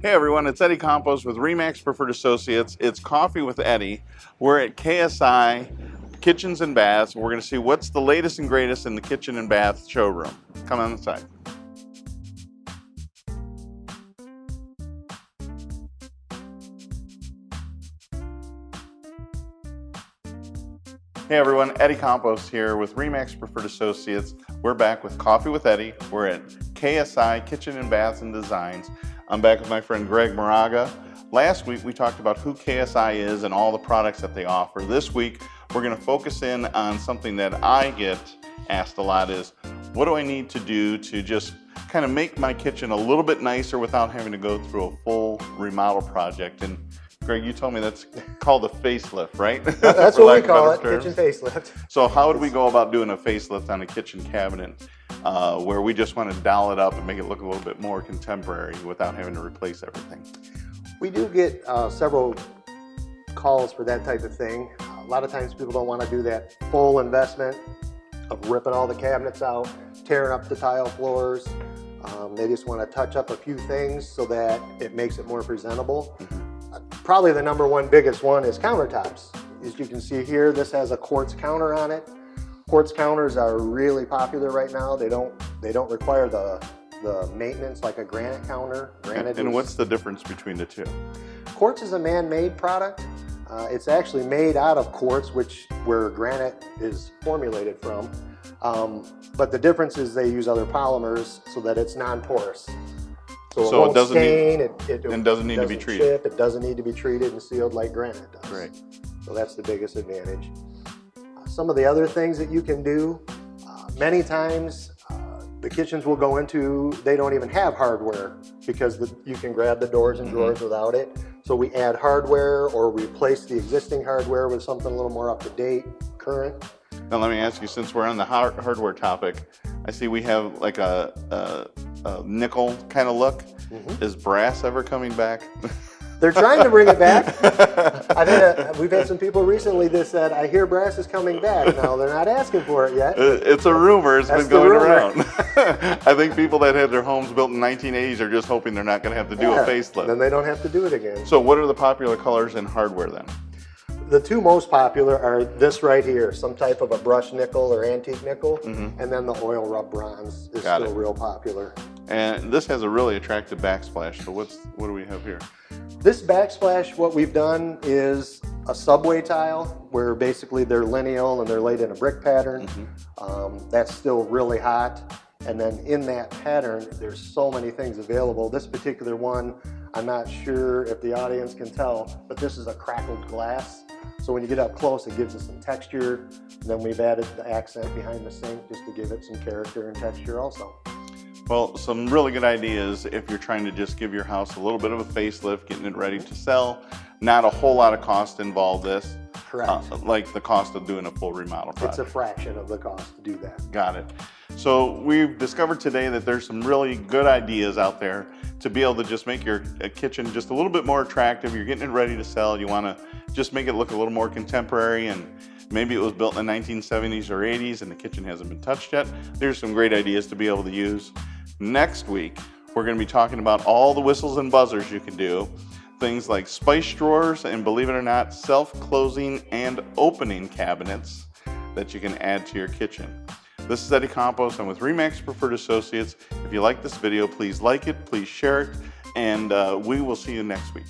Hey everyone, it's Eddie Campos with Remax Preferred Associates. It's Coffee with Eddie. We're at KSI Kitchens and Baths. We're going to see what's the latest and greatest in the kitchen and bath showroom. Come on inside. Hey everyone, Eddie Campos here with Remax Preferred Associates. We're back with Coffee with Eddie. We're at KSI Kitchen and Baths and Designs. I'm back with my friend Greg Moraga. Last week we talked about who KSI is and all the products that they offer. This week we're going to focus in on something that I get asked a lot is, what do I need to do to just kind of make my kitchen a little bit nicer without having to go through a full remodel project? And Greg, you told me that's called a facelift, right? That's what we call it, kitchen facelift. So how would we go about doing a facelift on a kitchen cabinet where we just want to doll it up and make it look a little bit more contemporary without having to replace everything? We do get several calls for that type of thing. A lot of times people don't want to do that full investment of ripping all the cabinets out, tearing up the tile floors. They just want to touch up a few things so that it makes it more presentable. Probably the number one biggest one is countertops. As you can see here, this has a quartz counter on it. Quartz counters are really popular right now. They don't require the maintenance like a granite counter. And what's the difference between the two? Quartz is a man-made product. It's actually made out of quartz, where granite is formulated from. But the difference is they use other polymers so that it's non-porous. So it doesn't stain, it doesn't need to be treated. Chip, it doesn't need to be treated and sealed like granite does. Right. So that's the biggest advantage. Some of the other things that you can do, many times the kitchens will go into, they don't even have hardware because you can grab the doors and drawers without it. So we add hardware or replace the existing hardware with something a little more up to date, current. Now let me ask you, since we're on the hardware topic, I see we have like a nickel kind of look. Is brass ever coming back? They're trying to bring it back. We've had some people recently that said, I hear brass is coming back. No, they're not asking for it yet. It's a rumor. It's been going around. I think people that had their homes built in the 1980s are just hoping they're not going to have to do a facelift. Then they don't have to do it again. So what are the popular colors in hardware then? The two most popular are this right here, some type of a brushed nickel or antique nickel, and then the oil rub bronze is still real popular. And this has a really attractive backsplash. So what do we have here? This backsplash, what we've done is a subway tile where basically they're lineal and they're laid in a brick pattern. That's still really hot. And then in that pattern, there's so many things available. This particular one, I'm not sure if the audience can tell, but this is a crackled glass. So when you get up close, it gives it some texture. And then we've added the accent behind the sink just to give it some character and texture also. Well, some really good ideas if you're trying to just give your house a little bit of a facelift, getting it ready to sell. Not a whole lot of cost involved this. Correct. Like the cost of doing a full remodel project. It's a fraction of the cost to do that. Got it. So we've discovered today that there's some really good ideas out there to be able to just make your kitchen just a little bit more attractive. You're getting it ready to sell. You want to just make it look a little more contemporary, and maybe it was built in the 1970s or 80s and the kitchen hasn't been touched yet. There's some great ideas to be able to use. Next week, we're going to be talking about all the whistles and buzzers you can do. Things like spice drawers and, believe it or not, self-closing and opening cabinets that you can add to your kitchen. This is Eddie Campos. I'm with Remax Preferred Associates. If you like this video, please like it, please share it, and we will see you next week.